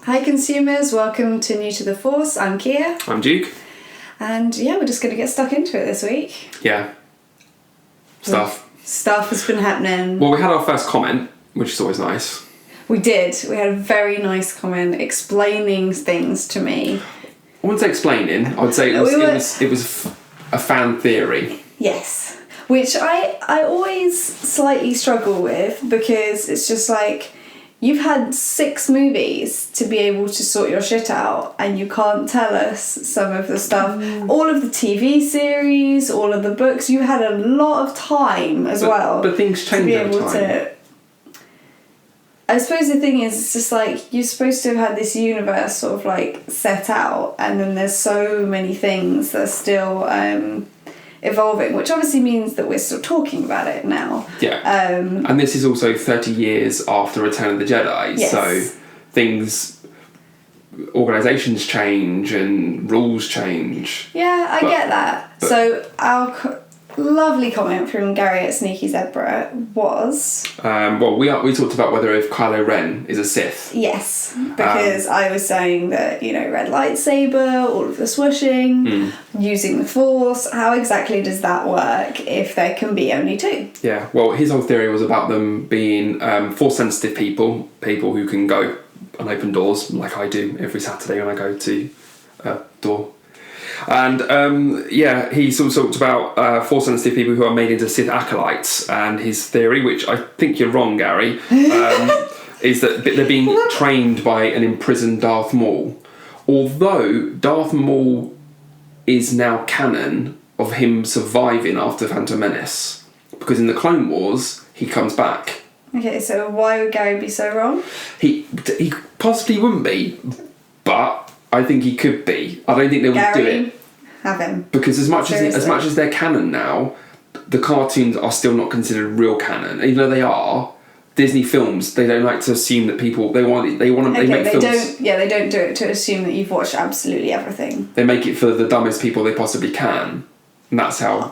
Hi consumers, welcome to New to the Force. I'm Kia. I'm Duke. And yeah, we're just going to get stuck into it this week. Yeah. Stuff has been happening. Well, we had our first comment, which is always nice. We did. We had a very nice comment explaining things to me. I wouldn't say explaining. I would say it was a fan theory. Yes. Which I always slightly struggle with because it's just like, you've had 6 movies to be able to sort your shit out and you can't tell us some of the stuff. All of the TV series, all of the books, you had a lot of time as well. But things change over time. I suppose the thing is, it's just like, you're supposed to have had this universe sort of like set out, and then there's so many things that are still evolving, which obviously means that we're still talking about it now. Yeah. And this is also 30 years after Return of the Jedi, yes. So organisations change and rules change. Yeah, I get that. So our lovely comment from Gary at Sneaky Zebra was... we talked about whether if Kylo Ren is a Sith. Yes, because I was saying that, red lightsaber, all of the swooshing, using the Force, how exactly does that work if there can be only 2? Yeah, well, his whole theory was about them being Force-sensitive people who can go and open doors, like I do every Saturday when I go to a door. And he sort of talked about Force-sensitive people who are made into Sith acolytes, and his theory, which I think you're wrong, Gary, is that they're being trained by an imprisoned Darth Maul. Although Darth Maul is now canon of him surviving after Phantom Menace, because in the Clone Wars he comes back. Okay, so why would Gary be so wrong? He possibly wouldn't be, but I think he could be. I don't think they would do it. Have him. Because as much as they're canon now, the cartoons are still not considered real canon. Even though they are, Disney films, they don't like to assume that people they make films. They don't do it to assume that you've watched absolutely everything. They make it for the dumbest people they possibly can, and that's how.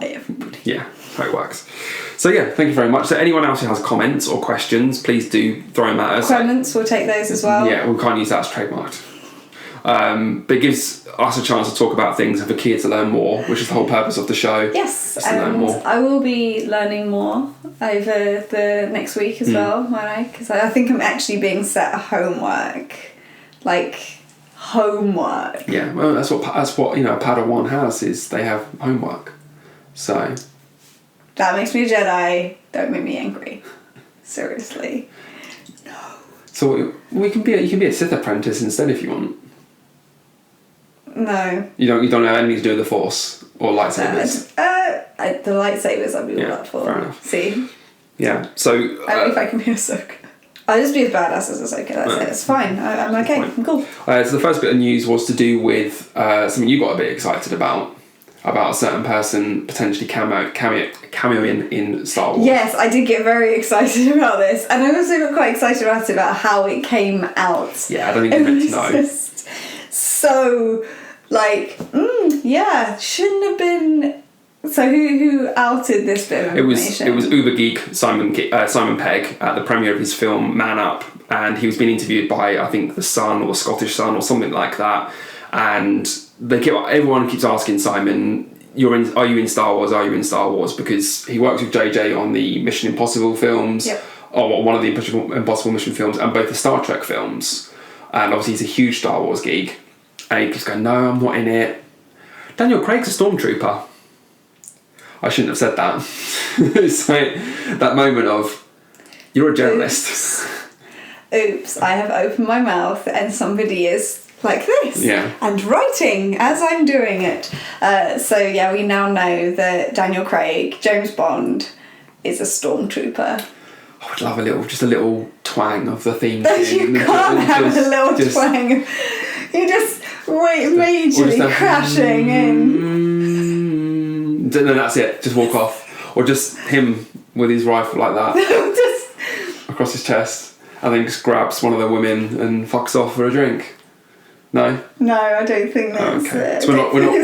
Yeah, how it works. So yeah, thank you very much. So anyone else who has comments or questions, please do throw them at us. Comments, we'll take those as well. Yeah, we can't use that as trademarked. But it gives us a chance to talk about things and for kids to learn more, which is the whole purpose of the show. Yes, and I will be learning more over the next week as well, won't I? Because I think I'm actually being set homework. Like, homework. Yeah, well, that's what a Padawan has, is they have homework. So... That makes me a Jedi. Don't make me angry. Seriously. No. So you can be a Sith apprentice instead if you want. No. You don't have anything to do with the Force or lightsabers. The lightsabers I'd be all up for. Fair enough. See. Yeah. So. I don't know if I can be Ahsoka. I'll just be as badass as Ahsoka. That's it. It's fine. I'm okay. I'm cool. So the first bit of news was to do with something you got a bit excited about a certain person potentially cameoing in Star Wars. Yes, I did get very excited about this, and I also got quite excited about how it came out. Yeah, I don't think you meant to know. Just so, shouldn't have been. So who outed this bit of information? It was Uber geek Simon Pegg at the premiere of his film Man Up, and he was being interviewed by, I think, the Sun or the Scottish Sun or something like that, and everyone keeps asking Simon, are you in Star Wars? Are you in Star Wars? Because he works with JJ on the Mission Impossible films, or one of the Impossible Mission films, and both the Star Trek films. And obviously he's a huge Star Wars geek. And he keeps going, no, I'm not in it. Daniel Craig's a stormtrooper. I shouldn't have said that. It's like that moment of, you're a journalist. Oops, I have opened my mouth and somebody is like this, and writing as I'm doing it. We now know that Daniel Craig, James Bond, is a stormtrooper. I would love a little twang of the theme. You can't have a little twang. You just majorly crashing in. No, that's it. Just walk off, or just him with his rifle like that, across his chest, and then just grabs one of the women and fucks off for a drink. No? No, I don't think that's okay. So we're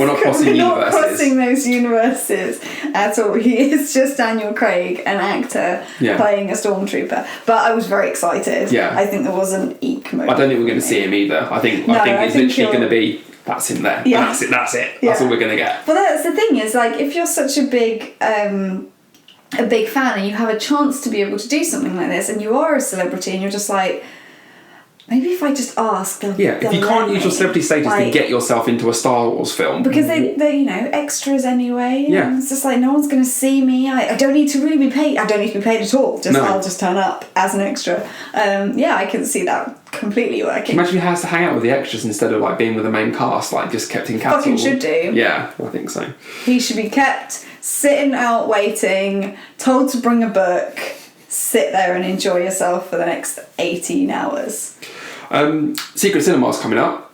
not crossing universes. We're not crossing those universes at all. He is just Daniel Craig, an actor playing a stormtrooper. But I was very excited. Yeah. I think there was an eek moment. I don't think we're going to see him either. I think it's literally going to be, that's him there. Yeah. That's it. That's all we're going to get. Well, that's the thing is, like, if you're such a big fan and you have a chance to be able to do something like this and you are a celebrity and you're just like, maybe if I just ask, they'll if you can't use your celebrity status to get yourself into a Star Wars film. Because they're, you know, extras anyway. Yeah. It's just like, no one's going to see me. I don't need to really be paid. I don't need to be paid at all. I'll just turn up as an extra. I can see that completely working. Imagine he has to hang out with the extras instead of, like, being with the main cast, like, just kept in capsule. Fucking should do. Yeah, I think so. He should be kept sitting out waiting, told to bring a book, sit there and enjoy yourself for the next 18 hours. Secret Cinema's coming up.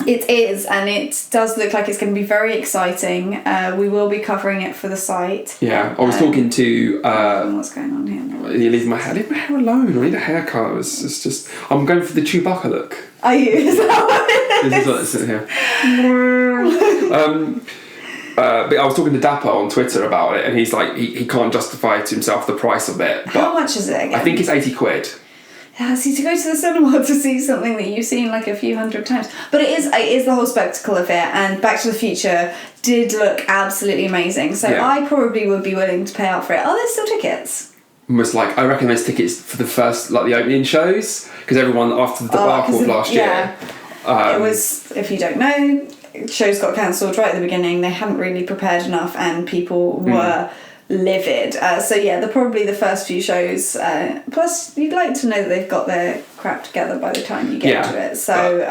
It is, and it does look like it's going to be very exciting. We will be covering it for the site. Yeah, I was talking to... what's going on here now? You leave my hair alone. I need a haircut. It's just... I'm going for the Chewbacca look. Are you? Is that what it This is what it's in here. But I was talking to Dapper on Twitter about it, and he's like, he can't justify to himself the price of it. But how much is it again? I think it's 80 quid. Yeah, see, to go to the cinema to see something that you've seen like a few hundred times. But it is the whole spectacle of it, and Back to the Future did look absolutely amazing. So I probably would be willing to pay out for it. Are there still tickets? Almost like, I reckon there's tickets for the first, like, the opening shows, because everyone, after the debacle of last year... it was, if you don't know, shows got cancelled right at the beginning. They hadn't really prepared enough, and people were... livid. They're probably the first few shows. Plus, you'd like to know that they've got their crap together by the time you get to it. So,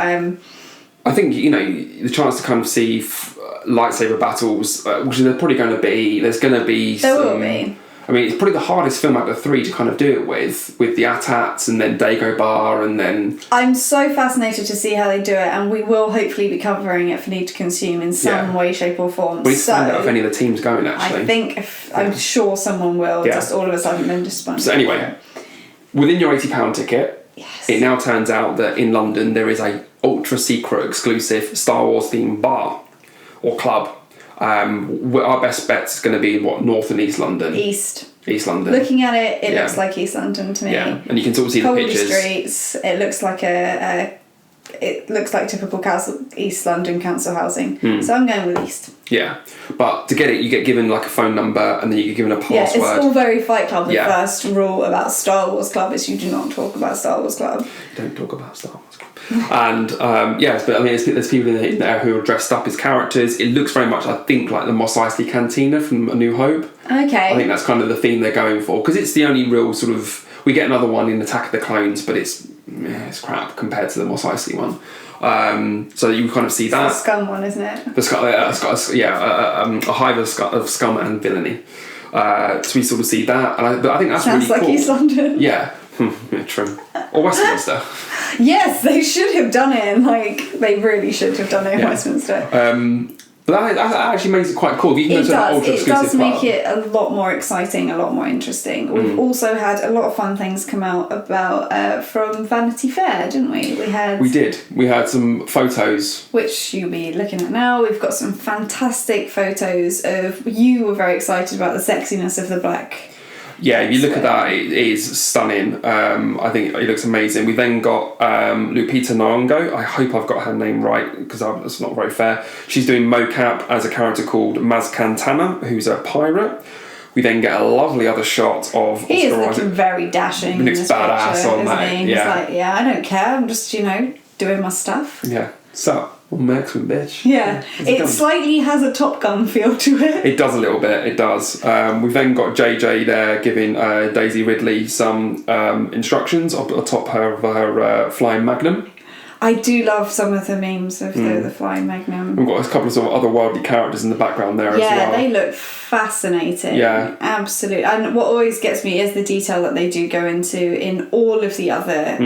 I think, you know, the chance to kind of see lightsaber battles, which there's probably going to be. There's going to be. There will be. I mean, it's probably the hardest film out of the three to kind of do it with the AT-ATs and then Dagobah and then... I'm so fascinated to see how they do it, and we will hopefully be covering it for Need to Consume in some way, shape or form. We need to find out if any of the team's going, actually. I'm sure someone will, just all of a sudden then just sponge. So anyway, within your £80 ticket, it now turns out that in London there is a ultra-secret exclusive Star Wars themed bar or club. Our best bet is going to be North and East London. East London. Looking at it, it looks like East London to me. Yeah, and you can sort of see the pictures. Streets. It looks like typical East London council housing. So I'm going with East. Yeah, but to get it, you get given like a phone number, and then you get given a password. Yeah, it's all very Fight Club. The first rule about Star Wars Club is you do not talk about Star Wars Club. Don't talk about Star Wars Club. And but I mean, there's people in there who are dressed up as characters. It looks very much, I think, like the Mos Eisley Cantina from A New Hope. Okay. I think that's kind of the theme they're going for, because it's the only real sort of... We get another one in Attack of the Clones, but it's crap compared to the Mos Eisley one. So you kind of see that. It's the scum one, isn't it? A hive of scum and villainy. So we sort of see that, and I think that's sounds really cool. East London. Yeah. True. Or Westminster. Yes, they should have done it. They really should have done it in Westminster. But that actually makes it quite cool. You can it does make it a lot more exciting, a lot more interesting. We've also had a lot of fun things come out about from Vanity Fair, didn't we? We did. We had some photos, which you'll be looking at now. We've got some fantastic photos of... You were very excited about the sexiness of the black. Yeah, if you look at that, it is stunning. I think it looks amazing. We then got Lupita Nyong'o. I hope I've got her name right, because that's not very fair. She's doing mocap as a character called Maz Kanata, who's a pirate. We then get a lovely other shot of He is looking very dashing. He looks badass picture, on that. He? He's like, I don't care. I'm just, doing my stuff. Yeah. So... Well, Maxwell, bitch. Yeah, it slightly has a Top Gun feel to it. It does a little bit, it does. We've then got JJ there giving Daisy Ridley some instructions atop her flying Magnum. I do love some of the memes of the flying Magnum. We've got a couple of sort of otherworldly characters in the background there as well. Yeah, they look fascinating. Yeah. Absolutely. And what always gets me is the detail that they do go into in all of the other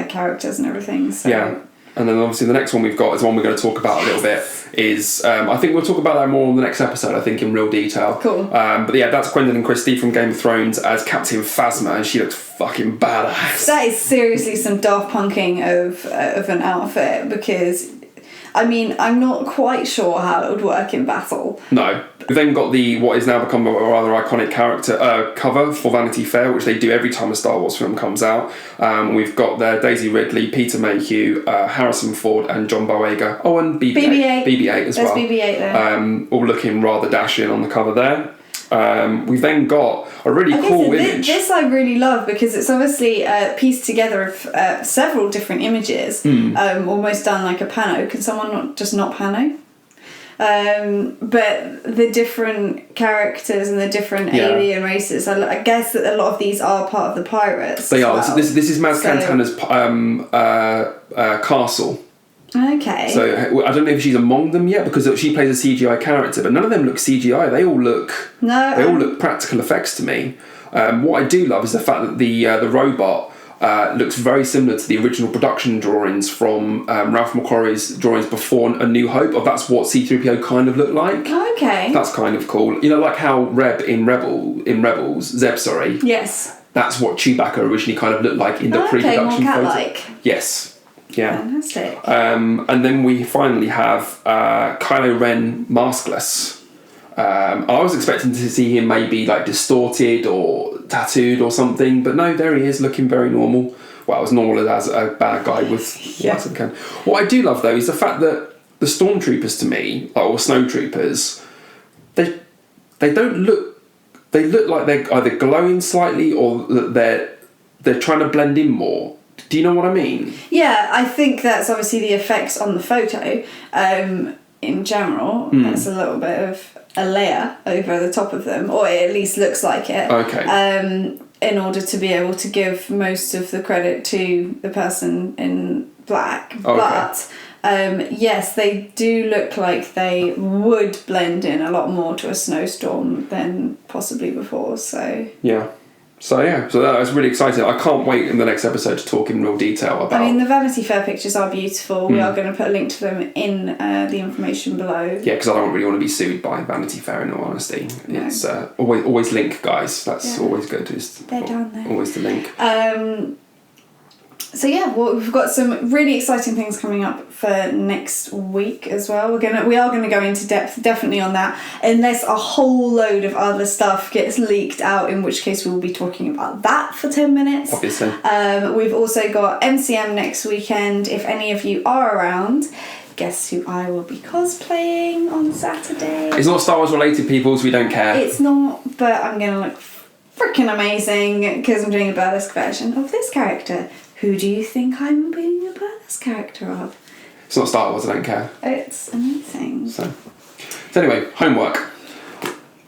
characters and everything. So. Yeah. And then obviously the next one we've got is one we're going to talk about a little bit. Is I think we'll talk about that more on the next episode. I think in real detail. Cool. But yeah, that's Gwendolyn Christie from Game of Thrones as Captain Phasma, and she looks fucking badass. That is seriously some Daft Punking of an outfit, because I mean, I'm not quite sure how it would work in battle. No. We've then got what is now become a rather iconic character cover for Vanity Fair, which they do every time a Star Wars film comes out. We've got there Daisy Ridley, Peter Mayhew, Harrison Ford, and John Boyega. Oh, and BB-8. BB-8 as well. There's BB-8 there. All looking rather dashing on the cover there. We've then got a really cool image. This I really love, because it's obviously pieced together of several different images, almost done like a pano. Can someone not pano? But the different characters and the different alien races, I guess that a lot of these are part of the pirates. They are. Well. This is Maz Kanata's castle. Okay. So I don't know if she's among them yet, because she plays a CGI character, but none of them look CGI. They all look practical effects to me. What I do love is the fact that the robot looks very similar to the original production drawings from Ralph McQuarrie's drawings before A New Hope. That's what C-3PO kind of looked like. Okay. That's kind of cool. You know, like how Zeb, sorry. Yes. That's what Chewbacca originally kind of looked like in the pre-production more photo. cat-like. Yes. Yeah. Fantastic. And then we finally have Kylo Ren maskless. I was expecting to see him maybe like distorted or tattooed or something, but no, there he is, looking very normal. Well, as normal as a bad guy with What I do love though is the fact that the stormtroopers to me, or snowtroopers, they don't look. They look like they're either glowing slightly or that they're trying to blend in more. Do you know what I mean? Yeah, I think that's obviously the effects on the photo. In general, that's a little bit of a layer over the top of them, or it at least looks like it. Okay. In order to be able to give most of the credit to the person in black. Okay. But yes, they do look like they would blend in a lot more to a snowstorm than possibly before. So yeah. So that was really exciting. I can't wait in the next episode to talk in real detail about. I mean, the Vanity Fair pictures are beautiful. We are going to put a link to them in the information below. Yeah, because I don't really want to be sued by Vanity Fair. In all honesty, no. It's always link, guys. That's always good. They're down there. Always the link. So yeah, well, we've got some really exciting things coming up for next week as well. We are gonna go into depth definitely on that, unless a whole load of other stuff gets leaked out, in which case we will be talking about that for 10 minutes. Obviously. We've also got MCM next weekend. If any of you are around, guess who I will be cosplaying on Saturday. It's not Star Wars related, people, so we don't care. It's not, but I'm gonna look freaking amazing because I'm doing a burlesque version of this character. Who do you think I'm being a burlesque character of? It's not Star Wars, I don't care. It's amazing. So anyway, homework.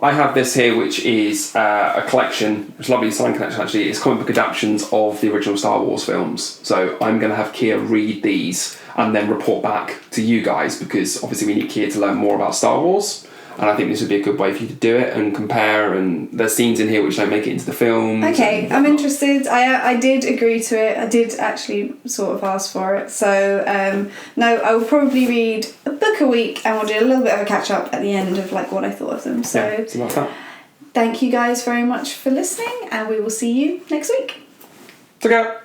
I have this here, which is a collection, it's a lovely signed collection actually. It's comic book adaptations of the original Star Wars films. So I'm going to have Kia read these and then report back to you guys, because obviously we need Kia to learn more about Star Wars. And I think this would be a good way for you to do it and compare, and there's scenes in here which don't make it into the film. Okay, I'm interested. I did agree to it. I did actually sort of ask for it. So, no, I will probably read a book a week and we'll do a little bit of a catch up at the end of like what I thought of them. So, something like that. Thank you guys very much for listening, and we will see you next week. Take care.